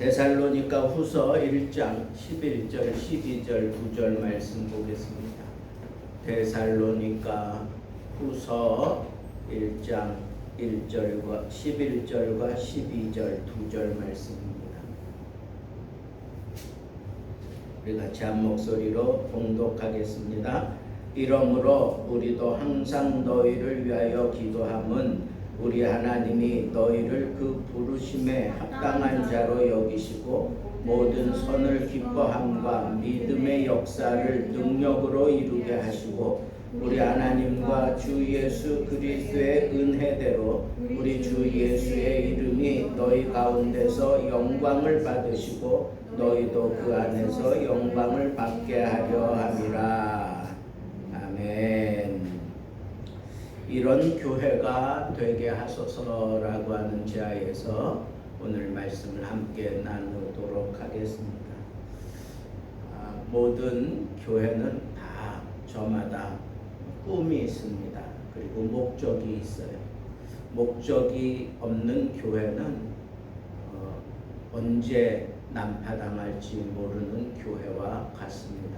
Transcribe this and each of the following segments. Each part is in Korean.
데살로니가 후서 1장 11절 12절 9절 말씀 보겠습니다. 데살로니가 후서 1장 1절과 11절과 12절 2절 말씀입니다. 우리 같이 한 목소리로 봉독하겠습니다. 이러므로 우리도 항상 너희를 위하여 기도함은 우리 하나님이 너희를 그 부르심에 합당한 자로 여기시고 모든 선을 기뻐함과 믿음의 역사를 능력으로 이루게 하시고 우리 하나님과 주 예수 그리스도의 은혜대로 우리 주 예수의 이름이 너희 가운데서 영광을 받으시고 너희도 그 안에서 영광을 받게 하려 함이라. 아멘. 이런 교회가 되게 하소서라고 하는 제하에서 오늘 말씀을 함께 나누도록 하겠습니다. 모든 교회는 다 저마다 꿈이 있습니다. 그리고 목적이 있어요. 목적이 없는 교회는 언제 난파당할지 모르는 교회와 같습니다.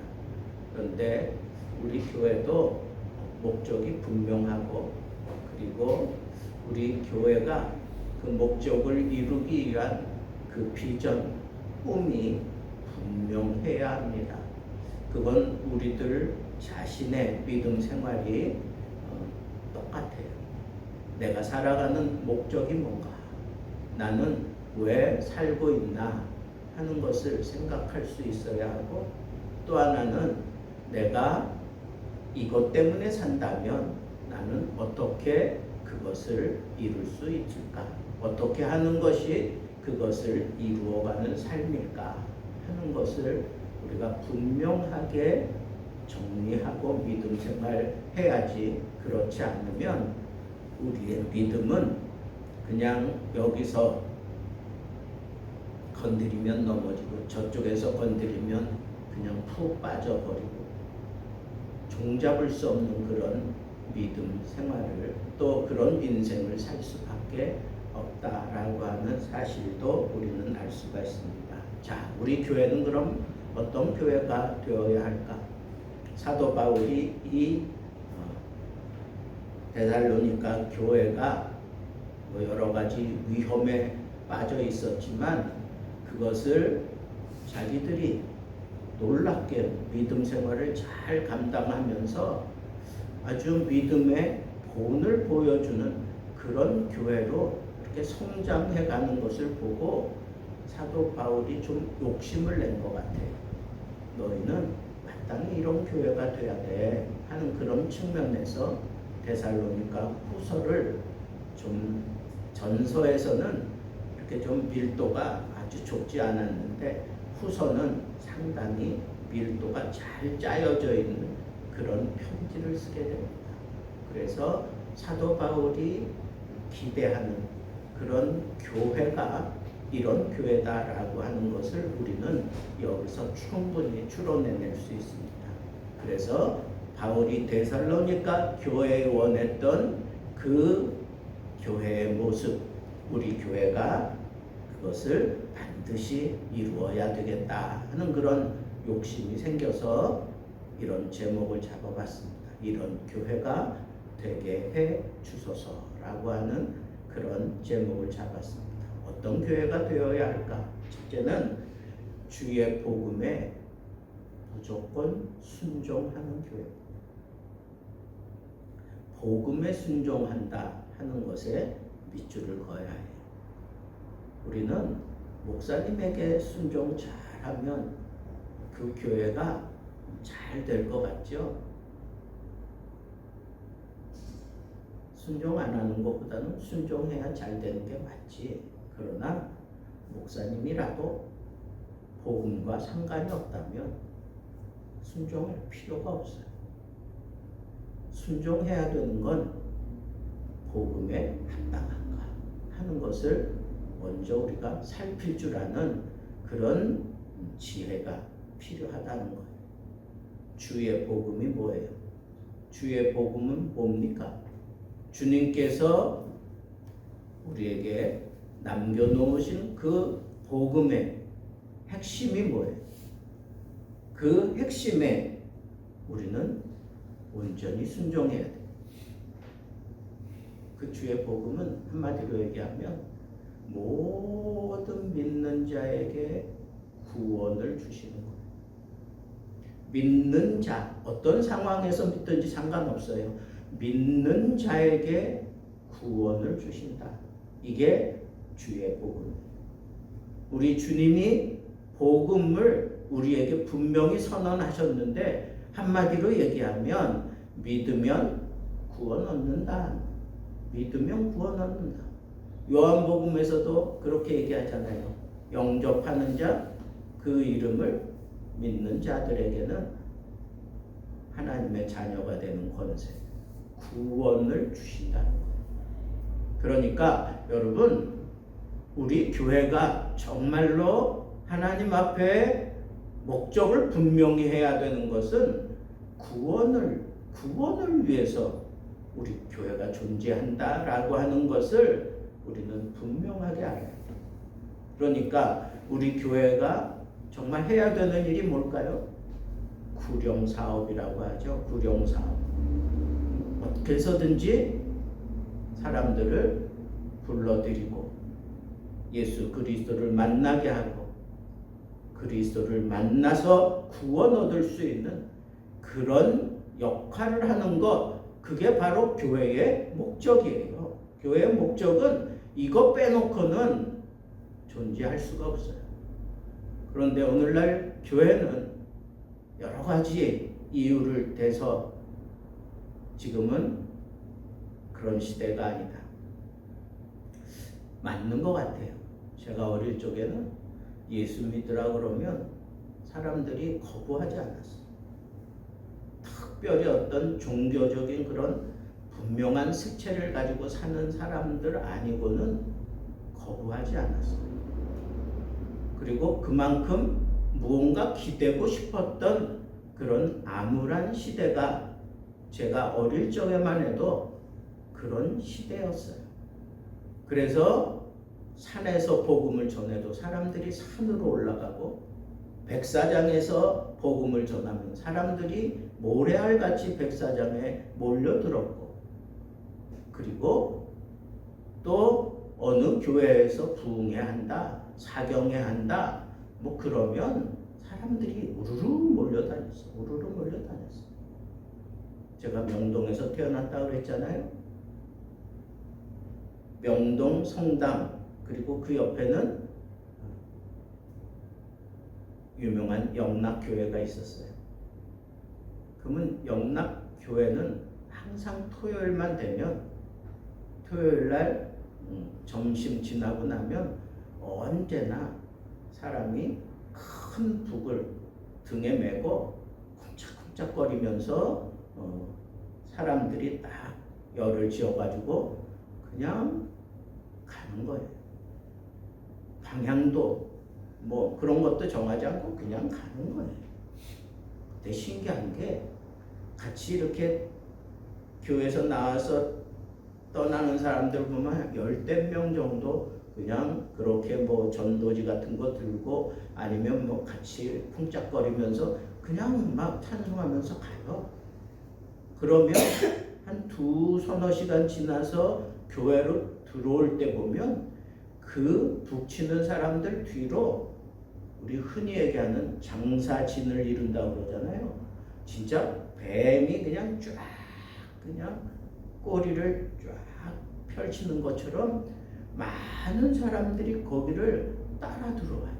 그런데 우리 교회도 목적이 분명하고 그리고 우리 교회가 그 목적을 이루기 위한 그 비전, 꿈이 분명해야 합니다. 그건 우리들 자신의 믿음 생활이 똑같아요. 내가 살아가는 목적이 뭔가, 나는 왜 살고 있나 하는 것을 생각할 수 있어야 하고, 또 하나는 내가 이것 때문에 산다면 나는 어떻게 그것을 이룰 수 있을까? 어떻게 하는 것이 그것을 이루어가는 삶일까? 하는 것을 우리가 분명하게 정리하고 믿음 생활 해야지. 그렇지 않으면 우리의 믿음은 그냥 여기서 건드리면 넘어지고 저쪽에서 건드리면 그냥 푹 빠져버리고 종잡을 수 없는 그런 믿음 생활을, 또 그런 인생을 살 수밖에 없다라고 하는 사실도 우리는 알 수가 있습니다. 자, 우리 교회는 그럼 어떤 교회가 되어야 할까? 사도 바울이 이 데살로니가 교회가 여러 가지 위험에 빠져 있었지만 그것을 자기들이 놀랍게 믿음 생활을 잘 감당하면서 아주 믿음의 본을 보여주는 그런 교회로 이렇게 성장해 가는 것을 보고 사도 바울이 좀 욕심을 낸 것 같아요. 너희는 마땅히 이런 교회가 돼야 돼 하는 그런 측면에서 데살로니가 후서를 좀, 전서에서는 이렇게 좀 밀도가 아주 좁지 않았는데 후서는 상당히 밀도가 잘 짜여져 있는 그런 편지를 쓰게 됩니다. 그래서 사도 바울이 기대하는 그런 교회가 이런 교회다라고 하는 것을 우리는 여기서 충분히 추론해낼 수 있습니다. 그래서 바울이 데살로니가 교회에 원했던 그 교회의 모습, 우리 교회가 그것을 반드시 이루어야 되겠다 하는 그런 욕심이 생겨서 이런 제목을 잡아봤습니다. 이런 교회가 되게 해 주소서라고 하는 그런 제목을 잡았습니다. 어떤 교회가 되어야 할까? 첫째는 주의 복음에 무조건 순종하는 교회. 복음에 순종한다 하는 것에 밑줄을 그어야 해요. 우리는 목사님에게 순종 잘하면 그 교회가 잘 될 것 같죠? 순종 안 하는 것보다는 순종해야 잘 되는 게 맞지. 그러나 목사님이라도 복음과 상관이 없다면 순종할 필요가 없어요. 순종해야 되는 건 복음에 합당한가 하는 것을 먼저 우리가 살필 줄 아는 그런 지혜가 필요하다는 거예요. 주의 복음이 뭐예요? 주의 복음은 뭡니까? 주님께서 우리에게 남겨놓으신 그 복음의 핵심이 뭐예요? 그 핵심에 우리는 온전히 순종해야 돼요. 그 주의 복음은 한마디로 얘기하면 모든 믿는 자에게 구원을 주시는 거예요. 믿는 자, 어떤 상황에서 믿든지 상관없어요. 믿는 자에게 구원을 주신다. 이게 주의 복음이에요. 우리 주님이 복음을 우리에게 분명히 선언하셨는데 한마디로 얘기하면 믿으면 구원 얻는다. 믿으면 구원 얻는다. 요한복음에서도 그렇게 얘기하잖아요. 영접하는 자, 그 이름을 믿는 자들에게는 하나님의 자녀가 되는 권세, 구원을 주신다는 거예요. 그러니까 여러분, 우리 교회가 정말로 하나님 앞에 목적을 분명히 해야 되는 것은 구원을 위해서 우리 교회가 존재한다라고 하는 것을 우리는 분명하게 알아야 돼요. 그러니까 우리 교회가 정말 해야 되는 일이 뭘까요? 구령사업이라고 하죠. 구령사업. 어떻게 해서든지 사람들을 불러들이고 예수 그리스도를 만나게 하고 그리스도를 만나서 구원 얻을 수 있는 그런 역할을 하는 것, 그게 바로 교회의 목적이에요. 교회의 목적은 이거 빼놓고는 존재할 수가 없어요. 그런데 오늘날 교회는 여러 가지 이유를 대서 지금은 그런 시대가 아니다. 맞는 것 같아요. 제가 어릴 적에는 예수 믿으라 그러면 사람들이 거부하지 않았어요. 특별히 어떤 종교적인 그런 분명한 색채를 가지고 사는 사람들 아니고는 거부하지 않았어요. 그리고 그만큼 무언가 기대고 싶었던 그런 암울한 시대가 제가 어릴 적에만 해도 그런 시대였어요. 그래서 산에서 복음을 전해도 사람들이 산으로 올라가고 백사장에서 복음을 전하면 사람들이 모래알같이 백사장에 몰려들었고, 그리고 또 어느 교회에서 부흥해야 한다, 사경해야 한다, 뭐 그러면 사람들이 우르르 몰려다녔어. 우르르 몰려다녔어. 제가 명동에서 태어났다고 그랬잖아요. 명동 성당, 그리고 그 옆에는 유명한 영락교회가 있었어요. 그러면 영락교회는 항상 토요일만 되면, 토요일날 점심 지나고 나면 언제나 사람이 큰 북을 등에 메고 쿵짝쿵짝거리면서 사람들이 딱 열을 지어가지고 그냥 가는 거예요. 방향도 뭐 그런 것도 정하지 않고 그냥 가는 거예요. 근데 신기한 게 같이 이렇게 교회에서 나와서 떠나는 사람들 보면 10명 정도 그냥 그렇게 뭐 전도지 같은 거 들고 아니면 뭐 같이 쿵짝거리면서 그냥 막 찬송하면서 가요. 그러면 한 서너 시간 지나서 교회로 들어올 때 보면 그 북치는 사람들 뒤로 우리 흔히 얘기하는 장사진을 이룬다고 그러잖아요. 진짜 뱀이 그냥 쫙 그냥 꼬리를 쫙 펼치는 것처럼 많은 사람들이 거기를 따라 들어와요.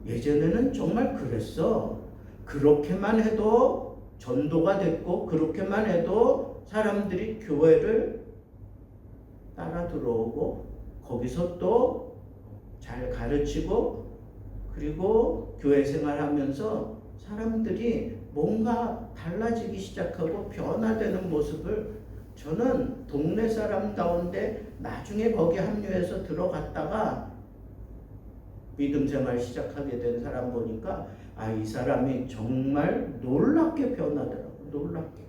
예전에는 정말 그랬어. 그렇게만 해도 전도가 됐고, 그렇게만 해도 사람들이 교회를 따라 들어오고, 거기서 또 잘 가르치고, 그리고 교회 생활하면서 사람들이 뭔가 달라지기 시작하고 변화되는 모습을 저는 동네 사람 가운데 나중에 거기 합류해서 들어갔다가 믿음 생활 시작하게 된 사람 보니까 이 사람이 정말 놀랍게 변하더라고요. 놀랍게.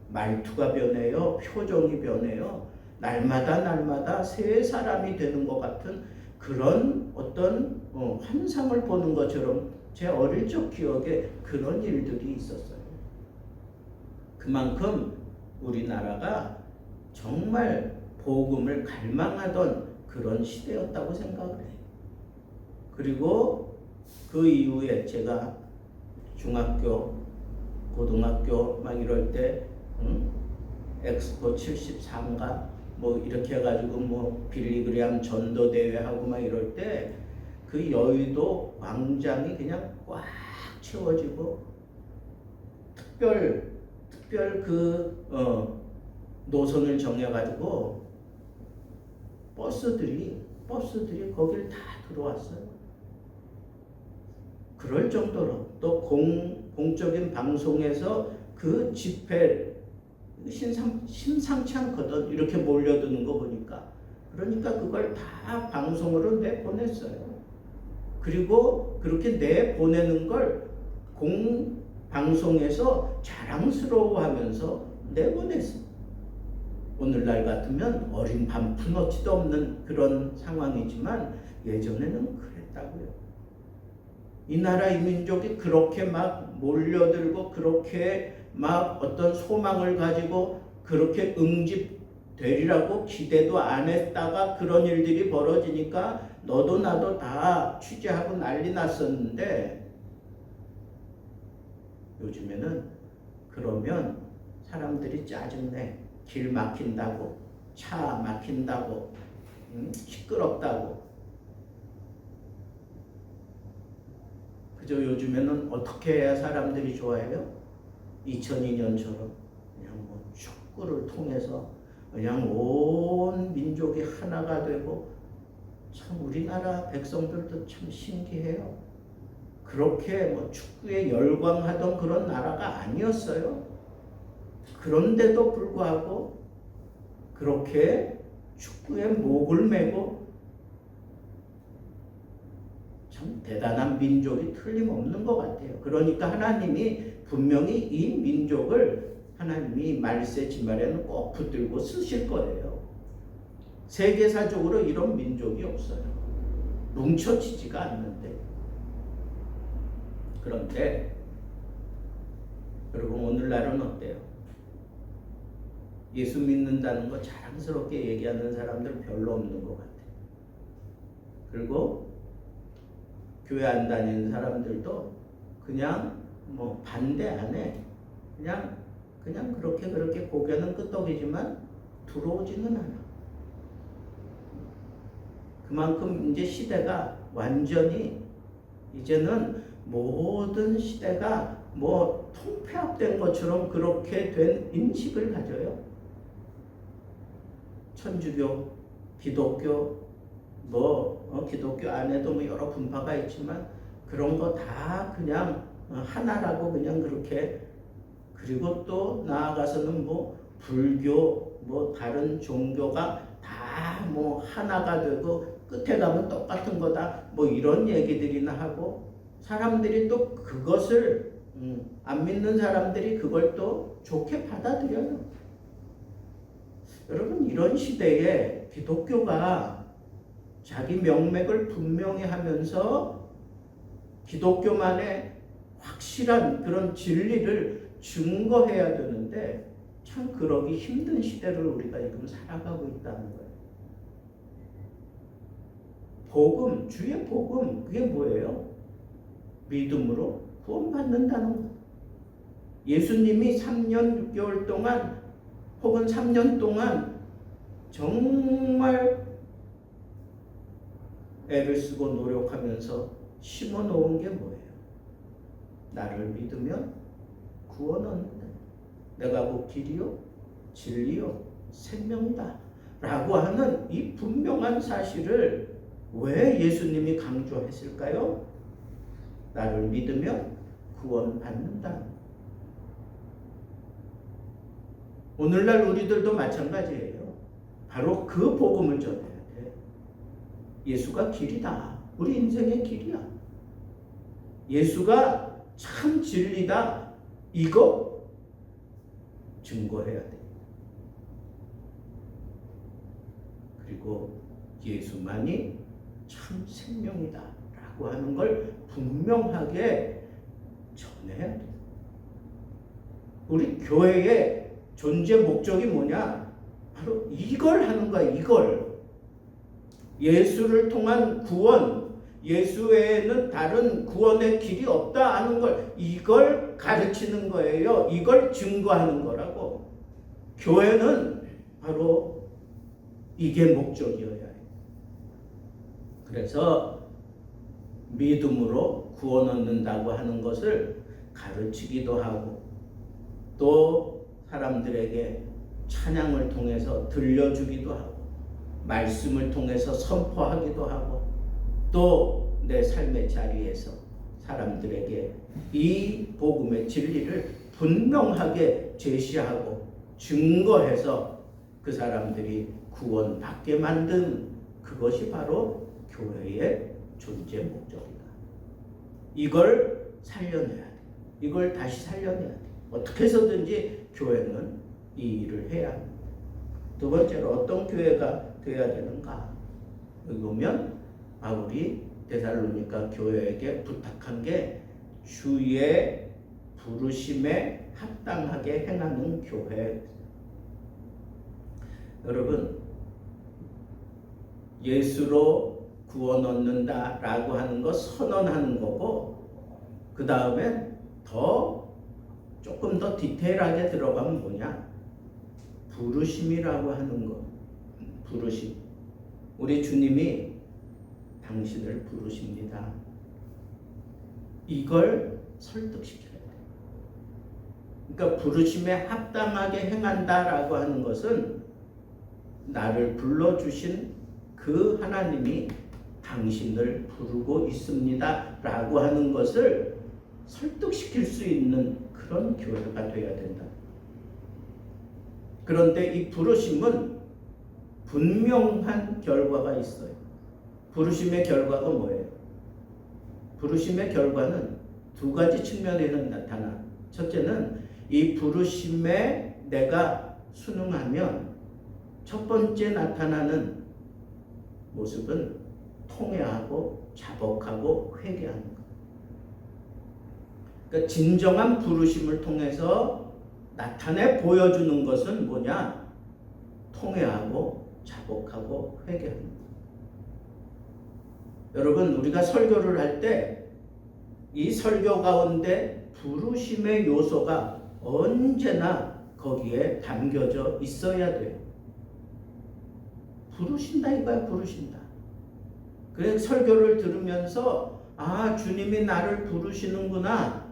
말투가 변해요. 표정이 변해요. 날마다 새 사람이 되는 것 같은 그런 어떤 환상을 보는 것처럼 제 어릴 적 기억에 그런 일들이 있었어요. 그만큼 우리나라가 정말 복음을 갈망하던 그런 시대였다고 생각을 해요. 그리고 그 이후에 제가 중학교, 고등학교 막 이럴 때 엑스포 74인가 뭐 이렇게 해가지고 뭐 빌리그레암 전도대회하고 막 이럴 때 그 여의도 광장이 그냥 꽉 채워지고 특별 그 노선을 정해가지고 버스들이 거길 다 들어왔어요. 그럴 정도로 또 공적인 방송에서 그 집회 심상치 않거든. 이렇게 몰려드는 거 보니까. 그러니까 그걸 다 방송으로 내보냈어요. 그리고 그렇게 내보내는 걸 공방송에서 자랑스러워하면서 내보냈어요. 오늘날 같으면 어린 반푼어치도 없는 그런 상황이지만 예전에는 그랬다고요. 이 나라 이 민족이 그렇게 막 몰려들고 그렇게 막 어떤 소망을 가지고 그렇게 응집되리라고 기대도 안 했다가 그런 일들이 벌어지니까 너도 나도 다 취재하고 난리 났었는데 요즘에는 그러면 사람들이 짜증내. 길 막힌다고, 차 막힌다고, 시끄럽다고. 그저 요즘에는 어떻게 해야 사람들이 좋아해요? 2002년처럼 그냥 뭐 축구를 통해서 그냥 온 민족이 하나가 되고, 참 우리나라 백성들도 참 신기해요. 그렇게 뭐 축구에 열광하던 그런 나라가 아니었어요. 그런데도 불구하고 그렇게 축구에 목을 메고 참 대단한 민족이 틀림없는 것 같아요. 그러니까 하나님이 분명히 이 민족을 하나님이 말세 지말에는 꼭 붙들고 쓰실 거예요. 세계사적으로 이런 민족이 없어요. 뭉쳐지지가 않는데. 그런데 여러분 오늘날은 어때요? 예수 믿는다는 거 자랑스럽게 얘기하는 사람들 별로 없는 것 같아요. 그리고 교회 안 다니는 사람들도 그냥 뭐 반대 안 해. 그냥 그렇게 고개는 끄덕이지만 들어오지는 않아. 그만큼 이제 시대가 완전히 이제는 모든 시대가 뭐 통폐합된 것처럼 그렇게 된 인식을 가져요. 천주교, 기독교, 기독교 안에도 뭐 여러 분파가 있지만 그런 거 다 그냥 하나라고 그냥 그렇게. 그리고 또 나아가서는 뭐 불교, 뭐 다른 종교가 다 뭐 하나가 되고 끝에 가면 똑같은 거다. 뭐 이런 얘기들이나 하고 사람들이 또 그것을 안 믿는 사람들이 그걸 또 좋게 받아들여요. 여러분 이런 시대에 기독교가 자기 명맥을 분명히 하면서 기독교만의 확실한 그런 진리를 증거해야 되는데 참 그러기 힘든 시대를 우리가 지금 살아가고 있다는 거예요. 복음, 주의 복음, 그게 뭐예요? 믿음으로 구원받는다는 거. 예수님이 3년 6개월 동안 혹은 3년 동안 정말 애를 쓰고 노력하면서 심어놓은 게 뭐예요? 나를 믿으면 구원 얻는다. 내가 곧 길이요 진리요 생명이다 라고 하는 이 분명한 사실을 왜 예수님이 강조했을까요? 나를 믿으면 구원받는다. 오늘날 우리들도 마찬가지예요. 바로 그 복음을 전해야 돼. 예수가 길이다. 우리 인생의 길이야. 예수가 참 진리다. 이거 증거해야 돼. 그리고 예수만이 참 생명이다 라고 하는 걸 분명하게 전해야 돼. 우리 교회의 존재 목적이 뭐냐? 바로 이걸 하는 거야. 이걸. 예수를 통한 구원, 예수 외에는 다른 구원의 길이 없다 하는 걸, 이걸 가르치는 거예요. 이걸 증거하는 거라고. 교회는 바로 이게 목적이어야 해요. 그래서 믿음으로 구원 얻는다고 하는 것을 가르치기도 하고, 또 사람들에게 찬양을 통해서 들려주기도 하고, 말씀을 통해서 선포하기도 하고, 또 내 삶의 자리에서 사람들에게 이 복음의 진리를 분명하게 제시하고 증거해서 그 사람들이 구원받게 만든 그것이 바로 교회의 존재 목적이다. 이걸 살려내야 돼. 이걸 다시 살려내야 돼. 어떻게 해서든지 교회는 이 일을 해야 합니다. 두 번째로 어떤 교회가 되어야 되는가? 여기 보면 바울이 데살로니가 교회에게 부탁한 게 주의 부르심에 합당하게 행하는 교회. 여러분, 예수로 구원 얻는다라고 하는 거 선언하는 거고, 그 다음에 조금 더 디테일하게 들어가면 뭐냐? 부르심이라고 하는 거. 부르심. 우리 주님이 당신을 부르십니다. 이걸 설득시켜야 돼요. 그러니까 부르심에 합당하게 행한다라고 하는 것은 나를 불러주신 그 하나님이 당신을 부르고 있습니다 라고 하는 것을 설득시킬 수 있는 그런 교회가 되어야 된다. 그런데 이 부르심은 분명한 결과가 있어요. 부르심의 결과가 뭐예요? 부르심의 결과는 두 가지 측면에서 나타나. 첫째는 이 부르심에 내가 순응하면 첫 번째 나타나는 모습은 통회하고 자복하고 회개하는 것. 그러니까 진정한 부르심을 통해서 나타내 보여주는 것은 뭐냐? 통회하고 자복하고 회개하는 것. 여러분, 우리가 설교를 할 때 이 설교 가운데 부르심의 요소가 언제나 거기에 담겨져 있어야 돼요. 부르신다 이거야, 부르신다. 그래서 설교를 들으면서 아, 주님이 나를 부르시는구나.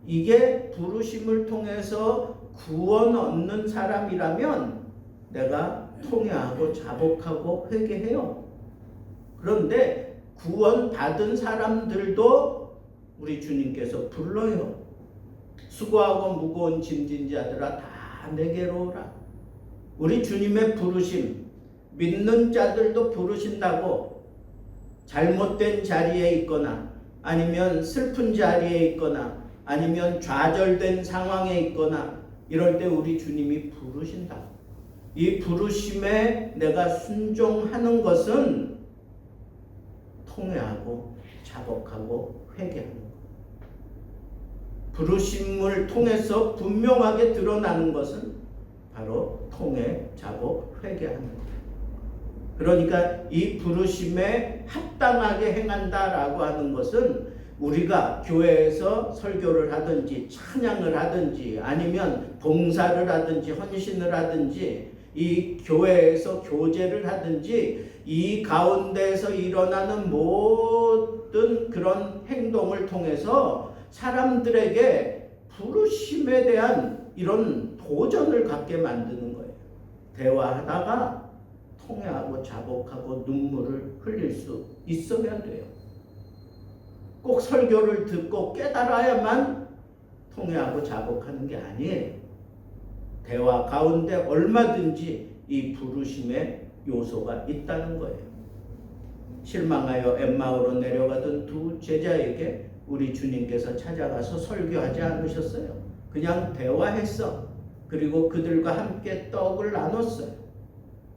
이게 부르심을 통해서 구원 얻는 사람이라면 내가 통회하고 자복하고 회개해요. 그런데 구원 받은 사람들도 우리 주님께서 불러요. 수고하고 무거운 짐진 자들아 다 내게로 오라. 우리 주님의 부르심, 믿는 자들도 부르신다고 잘못된 자리에 있거나 아니면 슬픈 자리에 있거나 아니면 좌절된 상황에 있거나 이럴 때 우리 주님이 부르신다. 이 부르심에 내가 순종하는 것은 통회하고 자복하고 회개하는 것. 부르심을 통해서 분명하게 드러나는 것은 바로 통회, 자복, 회개하는 것. 그러니까 이 부르심에 합당하게 행한다라고 하는 것은 우리가 교회에서 설교를 하든지 찬양을 하든지 아니면 봉사를 하든지 헌신을 하든지 이 교회에서 교제를 하든지 이 가운데서 일어나는 모든 그런 행동을 통해서 사람들에게 부르심에 대한 이런 도전을 갖게 만드는 거예요. 대화하다가 통회하고 자복하고 눈물을 흘릴 수 있어야 돼요. 꼭 설교를 듣고 깨달아야만 통회하고 자복하는 게 아니에요. 대화 가운데 얼마든지 이 부르심의 요소가 있다는 거예요. 실망하여 엠마오로 내려가던 두 제자에게 우리 주님께서 찾아가서 설교하지 않으셨어요. 그냥 대화했어. 그리고 그들과 함께 떡을 나눴어요.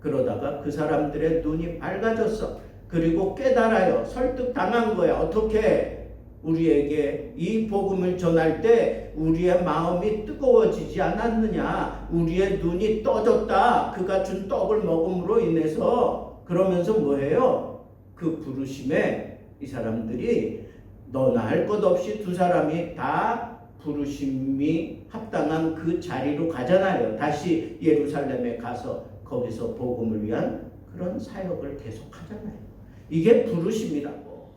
그러다가 그 사람들의 눈이 밝아졌어. 그 그리고 깨달아요. 설득당한 거야. 어떻게? 우리에게 이 복음을 전할 때 우리의 마음이 뜨거워지지 않았느냐? 우리의 눈이 떠졌다. 그가 준 떡을 먹음으로 인해서. 그러면서 뭐예요? 그 부르심에 이 사람들이 너나 할 것 없이 두 사람이 다 부르심이 합당한 그 자리로 가잖아요. 다시 예루살렘에 가서 거기서 복음을 위한 그런 사역을 계속하잖아요. 이게 부르심이라고.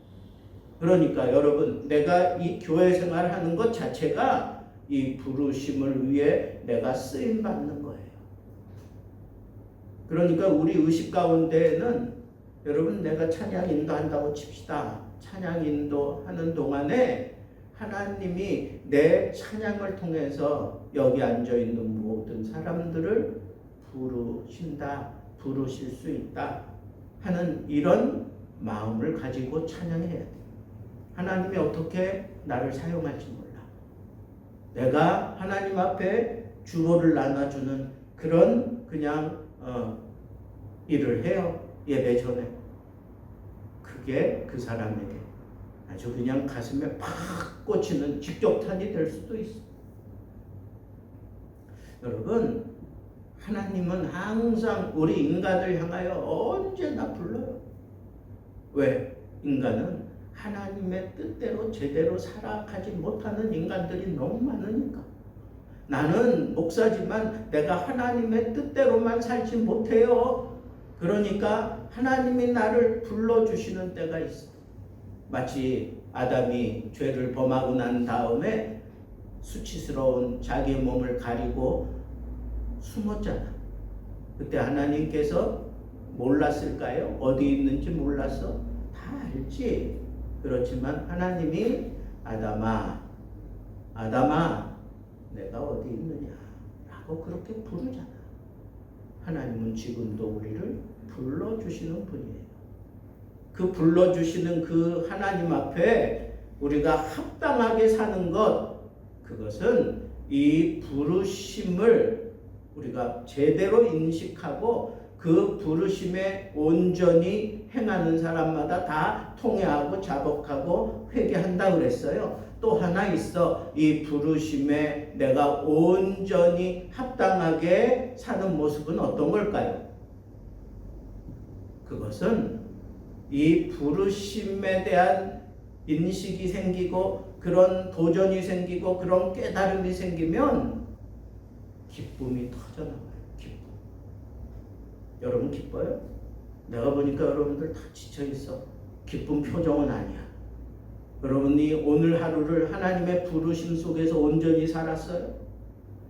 그러니까 여러분, 내가 이 교회 생활하는 것 자체가 이 부르심을 위해 내가 쓰임 받는 거예요. 그러니까 우리 의식 가운데에는 여러분, 내가 찬양 인도한다고 칩시다. 찬양 인도하는 동안에 하나님이 내 찬양을 통해서 여기 앉아있는 모든 사람들을 부르신다, 부르실 수 있다 하는 이런 마음을 가지고 찬양해야 돼. 하나님이 어떻게 나를 사용할지 몰라. 내가 하나님 앞에 주보를 나눠주는 그런 그냥 일을 해요. 예배 전에. 그게 그 사람에게 아주 그냥 가슴에 팍 꽂히는 직격탄이 될 수도 있어. 여러분, 하나님은 항상 우리 인간을 향하여 언제나 불러요. 왜? 인간은 하나님의 뜻대로 제대로 살아가지 못하는 인간들이 너무 많으니까. 나는 목사지만 내가 하나님의 뜻대로만 살지 못해요. 그러니까 하나님이 나를 불러주시는 때가 있어. 마치 아담이 죄를 범하고 난 다음에 수치스러운 자기의 몸을 가리고 숨었잖아. 그때 하나님께서 몰랐을까요? 어디 있는지 몰랐어? 다 알지. 그렇지만 하나님이 아담아, 아담아, 내가 어디 있느냐? 라고 그렇게 부르잖아. 하나님은 지금도 우리를 불러주시는 분이에요. 그 불러주시는 그 하나님 앞에 우리가 합당하게 사는 것, 그것은 이 부르심을 우리가 제대로 인식하고 그 부르심에 온전히 행하는 사람마다 다 통회하고 자복하고 회개한다 그랬어요. 또 하나 있어. 이 부르심에 내가 온전히 합당하게 사는 모습은 어떤 걸까요? 그것은 이 부르심에 대한 인식이 생기고 그런 도전이 생기고 그런 깨달음이 생기면 기쁨이 터져나와요. 기쁨. 여러분 기뻐요? 내가 보니까 여러분들 다 지쳐있어. 기쁜 표정은 아니야. 여러분이 오늘 하루를 하나님의 부르심 속에서 온전히 살았어요?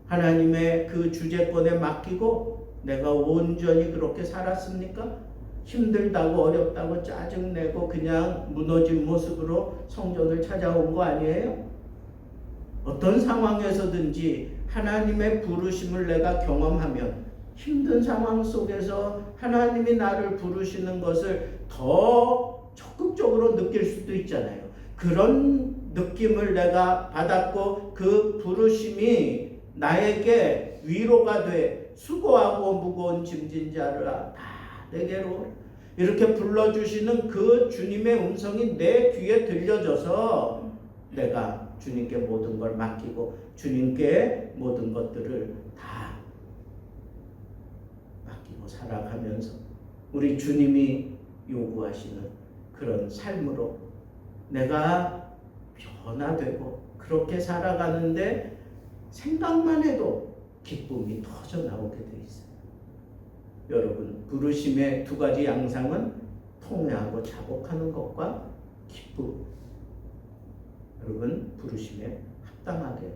하나님의 그 주재권에 맡기고 내가 온전히 그렇게 살았습니까? 힘들다고 어렵다고 짜증내고 그냥 무너진 모습으로 성전을 찾아온 거 아니에요? 어떤 상황에서든지 하나님의 부르심을 내가 경험하면 힘든 상황 속에서 하나님이 나를 부르시는 것을 더 적극적으로 느낄 수도 있잖아요. 그런 느낌을 내가 받았고 그 부르심이 나에게 위로가 돼. 수고하고 무거운 짐진 자들아 다 내게로 이렇게 불러주시는 그 주님의 음성이 내 귀에 들려져서 내가 주님께 모든 걸 맡기고 주님께 모든 것들을 다 맡기고 살아가면서 우리 주님이 요구하시는 그런 삶으로 내가 변화되고 그렇게 살아가는데 생각만 해도 기쁨이 터져 나오게 돼 있어요. 여러분, 부르심의 두 가지 양상은 통회하고 자복하는 것과 기쁨. 여러분, 부르심에 합당하게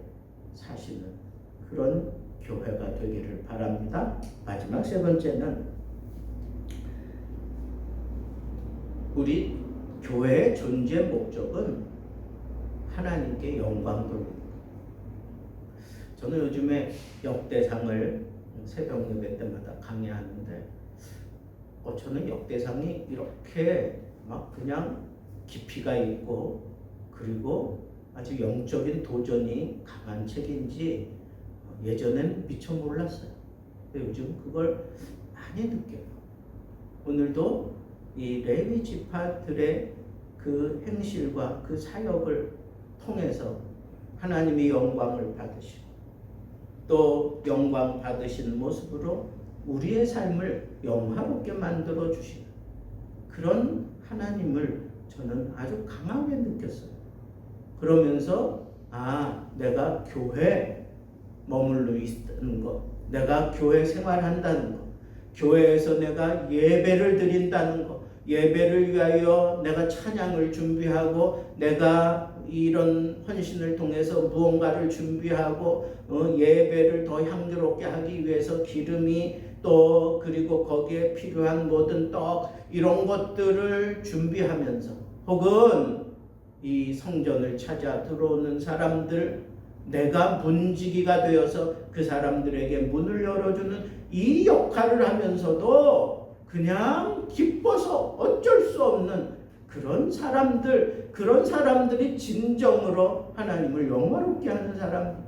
사시는 그런 교회가 되기를 바랍니다. 마지막 세 번째는 우리 교회의 존재 목적은 하나님께 영광 돌리는. 저는 요즘에 역대상을 새벽 예배 때마다 강의하는데 저는 역대상이 이렇게 막 그냥 깊이가 있고 그리고 아주 영적인 도전이 강한 책인지 예전엔 미처 몰랐어요. 근데 요즘 그걸 많이 느껴요. 오늘도 이 레위 지파들의 그 행실과 그 사역을 통해서 하나님이 영광을 받으시고 또 영광 받으신 모습으로 우리의 삶을 영화롭게 만들어 주시는 그런 하나님을 저는 아주 강하게 느꼈어요. 그러면서 내가 교회 머물러 있는 것, 내가 교회 생활한다는 것, 교회에서 내가 예배를 드린다는 것, 예배를 위하여 내가 찬양을 준비하고 내가 이런 헌신을 통해서 무언가를 준비하고 예배를 더 향기롭게 하기 위해서 기름이 또 그리고 거기에 필요한 모든 떡 이런 것들을 준비하면서 혹은 이 성전을 찾아 들어오는 사람들 내가 문지기가 되어서 그 사람들에게 문을 열어주는 이 역할을 하면서도 그냥 기뻐서 어쩔 수 없는 그런 사람들이 진정으로 하나님을 영화롭게 하는 사람.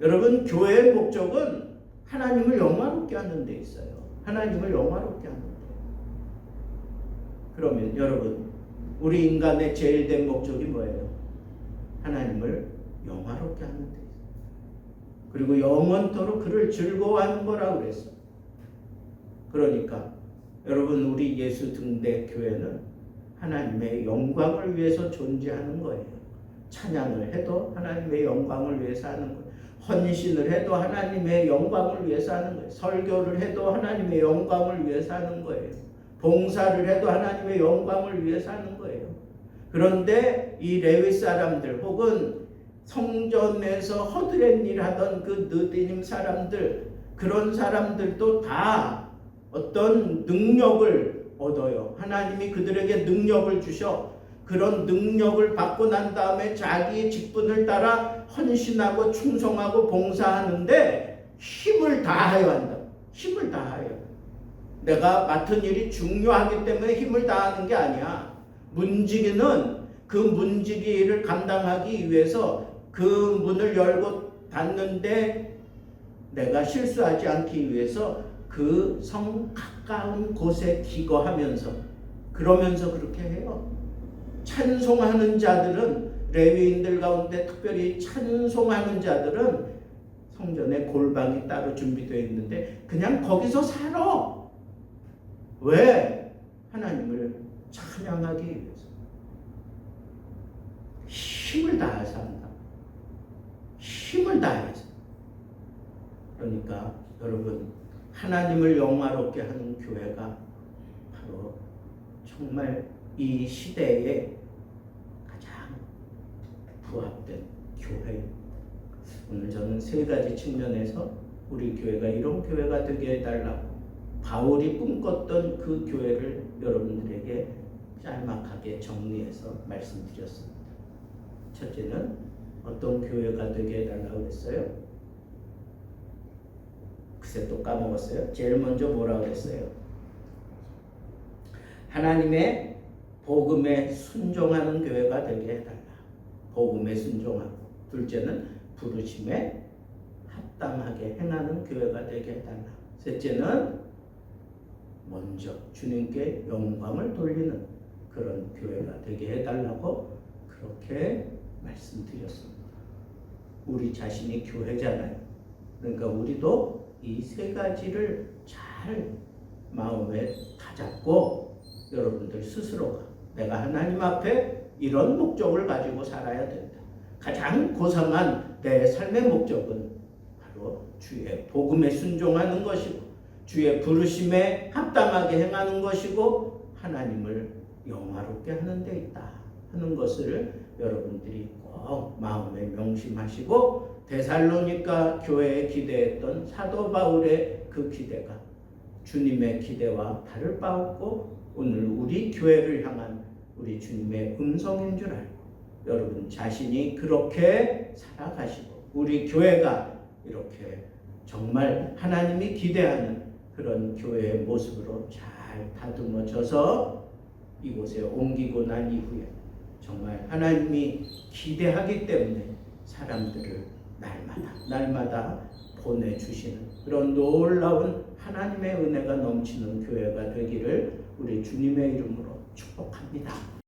여러분, 교회의 목적은 하나님을 영화롭게 하는 데 있어요. 하나님을 영화롭게 하는 데. 그러면 여러분, 우리 인간의 제일 된 목적이 뭐예요? 하나님을 영화롭게 하는 데 있어요. 그리고 영원토록 그를 즐거워하는 거라고 그랬어. 그러니까 여러분, 우리 예수 등대 교회는 하나님의 영광을 위해서 존재하는 거예요. 찬양을 해도 하나님의 영광을 위해서 하는 거예요. 헌신을 해도 하나님의 영광을 위해서 하는 거예요. 설교를 해도 하나님의 영광을 위해서 하는 거예요. 봉사를 해도 하나님의 영광을 위해서 하는 거예요. 그런데 이 레위 사람들 혹은 성전에서 허드렛 일 하던 그 느디님 사람들, 그런 사람들도 다 어떤 능력을 얻어요. 하나님이 그들에게 능력을 주셔. 그런 능력을 받고 난 다음에 자기의 직분을 따라 헌신하고 충성하고 봉사하는데 힘을 다하여 한다. 힘을 다하여. 내가 맡은 일이 중요하기 때문에 힘을 다하는 게 아니야. 문지기는 그 문지기 일을 감당하기 위해서 그 문을 열고 닫는데 내가 실수하지 않기 위해서 그 성 가까운 곳에 기거하면서 그러면서 그렇게 해요. 찬송하는 자들은 레위인들 가운데 특별히 찬송하는 자들은 성전에 골방이 따로 준비되어 있는데 그냥 거기서 살아. 왜? 하나님을 찬양하기 위해서. 힘을 다해서 한다. 힘을 다해서. 그러니까 여러분, 하나님을 영화롭게 하는 교회가 바로 정말 이 시대에 가장 부합된 교회. 오늘 저는 세 가지 측면에서 우리 교회가 이런 교회가 되게 해달라고 바울이 꿈꿨던 그 교회를 여러분들에게 짤막하게 정리해서 말씀드렸습니다. 첫째는 어떤 교회가 되게 해달라고 했어요? 글쎄 또 까먹었어요. 제일 먼저 뭐라고 했어요? 하나님의 복음에 순종하는 교회가 되게 해달라. 복음에 순종하고. 둘째는 부르심에 합당하게 행하는 교회가 되게 해달라. 셋째는 먼저 주님께 영광을 돌리는 그런 교회가 되게 해달라고 그렇게 말씀드렸습니다. 우리 자신이 교회잖아요. 그러니까 우리도 이 세 가지를 잘 마음에 다잡고 여러분들 스스로가 내가 하나님 앞에 이런 목적을 가지고 살아야 된다. 가장 고상한 내 삶의 목적은 바로 주의 복음에 순종하는 것이고 주의 부르심에 합당하게 행하는 것이고 하나님을 영화롭게 하는 데 있다 하는 것을 여러분들이 꼭 마음에 명심하시고 데살로니가 교회에 기대했던 사도 바울의 그 기대가 주님의 기대와 다를 바 없고 오늘 우리 교회를 향한 우리 주님의 음성인 줄 알고 여러분 자신이 그렇게 살아가시고 우리 교회가 이렇게 정말 하나님이 기대하는 그런 교회의 모습으로 잘 다듬어져서 이곳에 옮기고 난 이후에 정말 하나님이 기대하기 때문에 사람들을 날마다 보내주시는 그런 놀라운 하나님의 은혜가 넘치는 교회가 되기를 우리 주님의 이름으로 축복합니다.